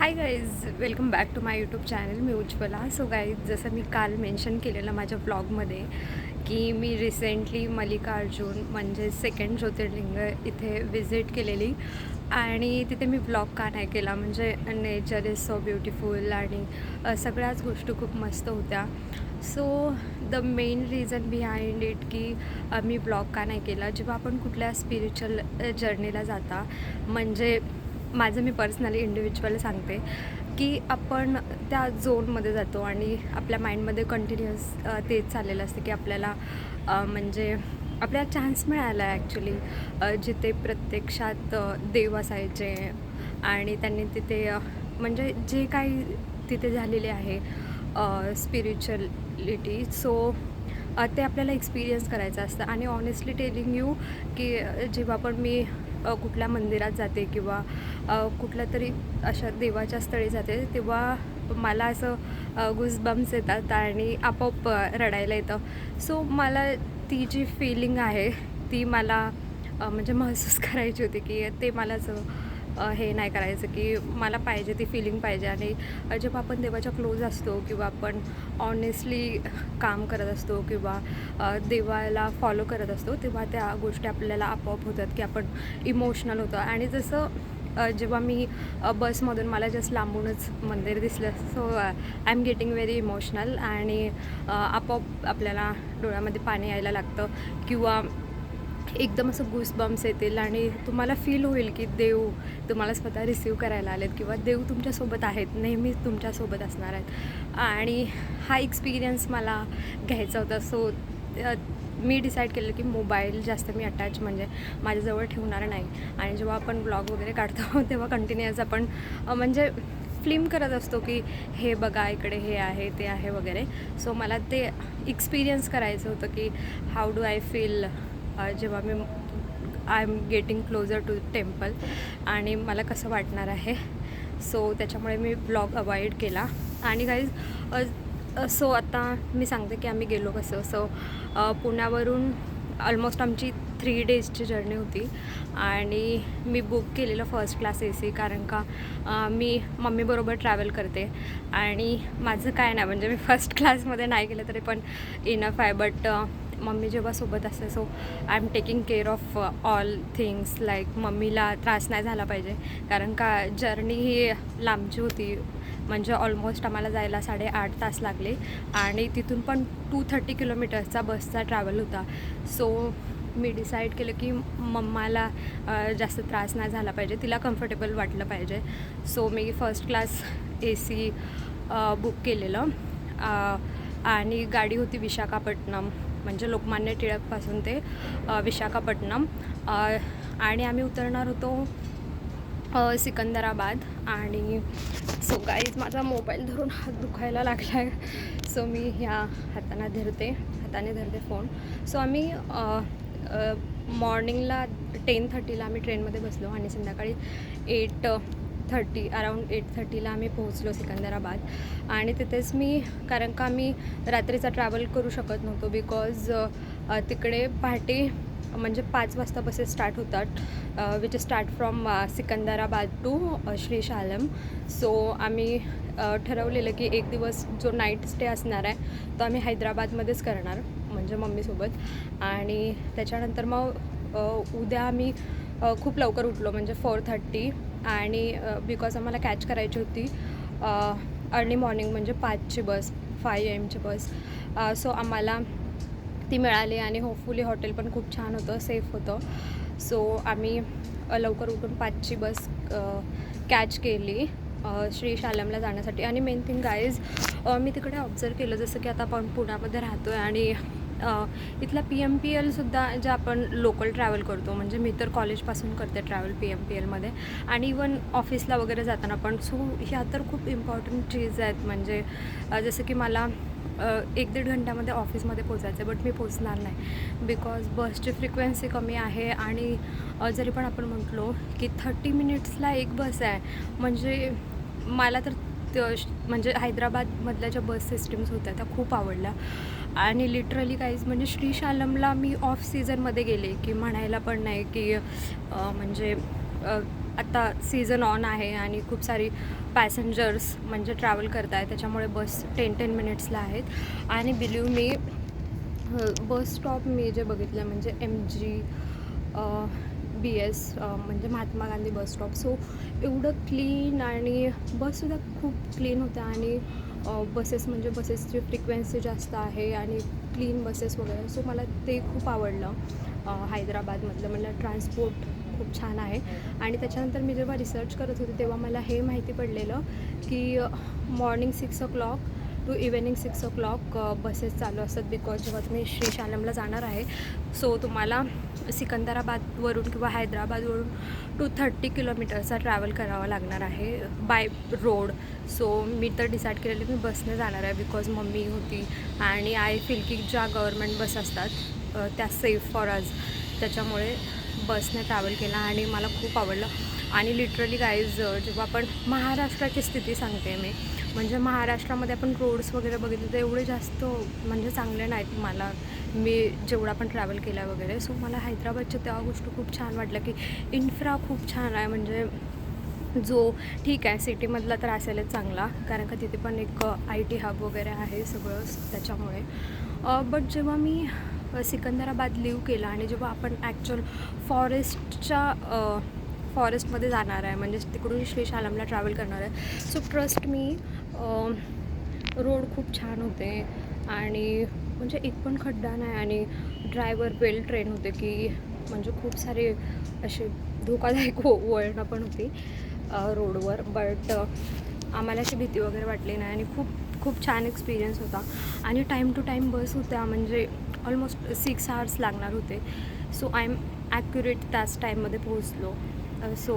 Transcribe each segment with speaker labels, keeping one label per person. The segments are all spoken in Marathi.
Speaker 1: High guys, welcome back to my YouTube channel. मी उज्ज्वला. सो गाईज, जसं मी काल मेन्शन केलेलं माझ्या ब्लॉगमध्ये की मी रिसेंटली मल्लिकार्जुन म्हणजे सेकंड ज्योतिर्लिंग इथे विजिट केलेली आणि तिथे मी ब्लॉग का नाही केला, म्हणजे नेचर इज सो ब्युटिफुल आणि सगळ्याच गोष्टी खूप मस्त होत्या. So the main reason behind it की मी ब्लॉग का नाही केला. जेव्हा आपण कुठल्या स्पिरिच्युअल जर्नीला जाता, म्हणजे माझं मी पर्सनली इंडिव्हिज्युअल सांगते की आपण त्या झोनमध्ये जातो आणि आपल्या माइंडमध्ये कंटिन्युअस तेच चाललेलं असतं की आपल्याला म्हणजे आपल्याला चान्स मिळाला आहे ॲक्च्युली, जिथे प्रत्यक्षात देव असायचे आणि त्यांनी तिथे म्हणजे जे काही तिथे झालेले आहे स्पिरिच्युअलिटी. सो ते आपल्याला एक्सपिरियन्स करायचं असतं. आणि ऑनेस्टली टेलिंग यू की जेव्हा पण मी कुठल्या मंदिरात जाते किंवा कुठल्या तरी अशा देवाच्या स्थळी जाते, तेव्हा मला असं गुजबम्स येतात आणि आपोआप रडायला येतं. सो मला ती जी फीलिंग आहे ती मला म्हणजे महसूस करायची होती की ते मला असं हे नाही करायचं की मला पाहिजे ती फीलिंग पाहिजे. आणि जेव्हा आपण देवाच्या क्लोज असतो किंवा आपण ऑनेस्टली काम करत असतो किंवा देवाला फॉलो करत असतो, तेव्हा त्या गोष्टी आपल्याला आपोआप होतात की आपण इमोशनल होतो. आणि जसं जेव्हा मी बसमधून मला जस्ट लांबूनच मंदिर दिसलं, so I am getting very emotional आणि आपोआप आपल्याला डोळ्यामध्ये पाणी यायला लागतं किंवा एकदम असं गूसबम्स येतील आणि तुम्हाला फील होईल की देव तुम्हाला स्वतः रिसीव करायला आलेत किंवा देव तुमच्यासोबत आहेत, नेहमीच तुमच्यासोबत असणार आहेत. आणि हा एक्सपिरियन्स मला घ्यायचा होता. सो मी डिसाईड केलं की मोबाईल जास्त मी अटॅच म्हणजे माझ्याजवळ ठेवणार नाही. आणि जेव्हा आपण ब्लॉग वगैरे काढतो तेव्हा कंटिन्युअस आपण म्हणजे फिल्म करत असतो की हे बघा, इकडे हे आहे, ते आहे वगैरे. सो मला ते एक्सपिरियन्स करायचं होतं की हाऊ डू आय फील जेव्हा मी I am getting closer to temple आणि मला कसं वाटणार आहे. सो त्याच्यामुळे मी ब्लॉग अवॉइड केला. आणि गाईज सो आता मी सांगते की आम्ही गेलो कसं. सो पुण्यावरून ऑलमोस्ट आमची 3 डेजची जर्नी होती आणि मी बुक केलेलं फर्स्ट क्लास AC, कारण का मी मम्मीबरोबर ट्रॅव्हल करते आणि माझं काय नाही, म्हणजे मी फर्स्ट क्लासमध्ये नाही गेलं तरी पण इनफ आहे. बट मम्मी जेव्हा सोबत असते, so I am taking care of all things, like मम्मीला त्रास नाही झाला पाहिजे, कारण का जर्नी ही लांबची होती. म्हणजे ऑलमोस्ट आम्हाला जायला 8.5 तास लागले आणि तिथून पण 230 किलोमीटर्सचा बसचा ट्रॅव्हल होता. सो मी डिसाईड केलं की मम्माला जास्त त्रास नाही झाला पाहिजे, तिला कम्फर्टेबल वाटलं पाहिजे. सो मी फर्स्ट क्लास AC बुक केलेलं आणि गाडी होती विशाखापट्टणम, म्हणजे लोकमान्य टिळकपासून ते विशाखापट्टणम. आणि आम्ही उतरणार होतो सिकंदराबाद. आणि सो गाईज, माझा मोबाईल धरून हात दुखायला लागला आहे. सो मी ह्या हाताने धरते फोन. सो आम्ही मॉर्निंगला 10:30ला आम्ही ट्रेनमध्ये बसलो आणि संध्याकाळी 8:30ला आम्ही पोहोचलो सिकंदराबाद. आणि तिथेच मी, कारण का मी रात्रीचा ट्रॅव्हल करू शकत नव्हतो बिकॉज तिकडे पहाटे म्हणजे 5 वाजता बसेस स्टार्ट होतात which start from Secunderabad to Srisailam. So आम्ही ठरवलेलं की एक दिवस जो नाईट स्टे असणार आहे तो आम्ही हैदराबादमध्येच करणार, म्हणजे मम्मीसोबत. आणि त्याच्यानंतर मग उद्या आम्ही खूप लवकर उठलो, म्हणजे 4:30. आणि बिकॉज आम्हाला कॅच करायची होती अर्ली मॉर्निंग, म्हणजे 5ची बस, 5 AM ची बस. सो आम्हाला ती मिळाली आणि होपफुली हॉटेल पण खूप छान होतं, सेफ होतं. सो आम्ही लवकर उठून 5ची बस कॅच केली श्रीशालमला जाण्यासाठी. आणि मेन थिंग गाईज, मी तिकडे ऑब्झर्व केलं, जसं की आता आपण पुण्यामध्ये राहतो आहे आणि इथला PMPLसुद्धा जे आपण लोकल ट्रॅव्हल करतो, म्हणजे मी तर कॉलेजपासून करते ट्रॅव्हल PMPLमध्ये आणि इवन ऑफिसला वगैरे जाताना पण. सो ह्या तर खूप इम्पॉर्टंट चीज आहेत. म्हणजे जसं की मला 1-1.5 घंट्यामध्ये ऑफिसमध्ये पोचायचं आहे, बट मी पोचणार नाही बिकॉज बसची फ्रिक्वेन्सी कमी आहे. आणि जरी पण आपण म्हटलो की 30 मिनिट्सला एक बस आहे, म्हणजे मला तर म्हणजे हैदराबादमधल्या ज्या बस सिस्टम्स होत्या त्या खूप आवडल्या. आणि लिटरली काहीच, म्हणजे श्रीशालमला मी ऑफ सीझनमध्ये गेले की म्हणायला पण नाही की म्हणजे आता सीझन ऑन आहे आणि खूप सारी पॅसेंजर्स म्हणजे ट्रॅव्हल करत आहे, त्याच्यामुळे बस 10-10 मिनिट्सला आहेत. आणि believe me bus stop me जे बघितलं म्हणजे MG BS म्हणजे Mahatma Gandhi bus stop. So एवढं क्लीन आणि बससुद्धा खूप क्लीन होत्या आणि बसेस म्हणजे बसेसची फ्रिक्वेन्सी जास्त आहे आणि क्लीन बसेस वगैरे. सो मला ते खूप आवडलं हैदराबादमधलं. मला ट्रान्सपोर्ट खूप छान आहे. आणि त्याच्यानंतर मी जेव्हा रिसर्च करत होते तेव्हा मला हे माहिती पडलेलं की morning 6 o'clock to evening 6 o'clock buses चालू असतात. बिकॉज जेव्हा तुम्ही श्रीशालमला जाणार आहे, सो तुम्हाला सिकंदराबादवरून किंवा हैदराबादवरून 230 किलोमीटरचा ट्रॅव्हल करावा लागणार आहे बाय रोड. सो मी तर डिसाईड केलेलं मी बसने जाणार आहे बिकॉज मम्मी होती आणि आय फील की ज्या गव्हर्मेंट बस असतात त्या सेफ फॉर अस, त्याच्यामुळे बसने ट्रॅव्हल केला आणि मला खूप आवडलं. आणि लिटरली गाईज जेव्हा आपण महाराष्ट्राची स्थिती सांगते मी, म्हणजे महाराष्ट्रामध्ये आपण रोड्स वगैरे बघितले तर एवढे जास्त म्हणजे चांगले नाहीत मला, मी जेवढा पण ट्रॅव्हल केला वगैरे. सो मला हैदराबादच्या त्या गोष्टी खूप छान वाटल्या की इन्फ्रा खूप छान आहे. म्हणजे जो ठीक आहे सिटीमधला तर असेलच चांगला, कारण का तिथे पण एक IT हब वगैरे आहे सगळं त्याच्यामुळे. बट जेव्हा मी सिकंदराबाद लिव्ह केला आणि जेव्हा आपण ॲक्च्युअल फॉरेस्टमध्ये जाणार आहे, म्हणजे तिकडून श्रीशालमला ट्रॅव्हल करणार आहे, सो ट्रस्ट मी रोड खूप छान होते आणि म्हणजे एक पण खड्डा नाही आणि ड्रायव्हर वेल ट्रेन होते की म्हणजे खूप सारे असे धोकादायक वळणं पण होती रोडवर. बट आम्हाला अशी भीती वगैरे वाटली नाही आणि खूप छान एक्सपिरियन्स होता. आणि टाईम टू टाईम बस होत्या, म्हणजे ऑलमोस्ट 6 hours लागणार होते. सो आय एम ॲक्युरेट त्याच टाईममध्ये पोहोचलो. सो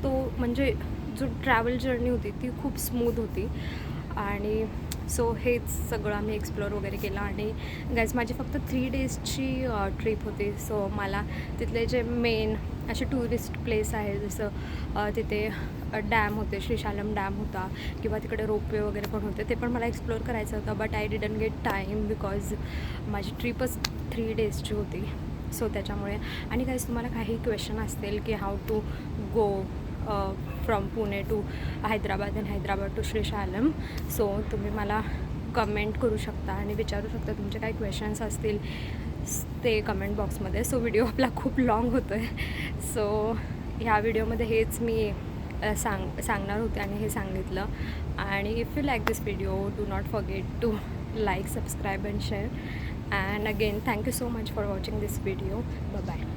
Speaker 1: तो म्हणजे जो ट्रॅव्हल जर्नी होती ती खूप स्मूथ होती. आणि सो हेच सगळं आम्ही एक्सप्लोअर वगैरे केलं. आणि गाईज माझी फक्त 3 daysची ट्रिप होती. सो मला तिथले जे मेन असे टुरिस्ट प्लेस आहे, जसं तिथे डॅम होते, श्रीशालम डॅम होता किंवा तिकडे रोपवे वगैरे पण होते, ते पण मला एक्सप्लोअर करायचं होतं. But I didn't get time because माझी ट्रिपच 3 daysची होती. सो त्याच्यामुळे. आणि गाईज तुम्हाला काही क्वेश्चन असतील की how to go from Pune to Hyderabad and Hyderabad to Srisailam, so तुम्ही मला कमेंट करू शकता आणि विचारू शकता तुमचे काही क्वेश्चन्स असतील ते कमेंट बॉक्समध्ये. सो व्हिडिओ आपला खूप लाँग होतो आहे. सो ह्या व्हिडिओमध्ये हेच मी सांगणार होते आणि हे सांगितलं. आणि if you like this video do not forget to like, subscribe and share. And again, thank you so much for watching this video. Bye bye.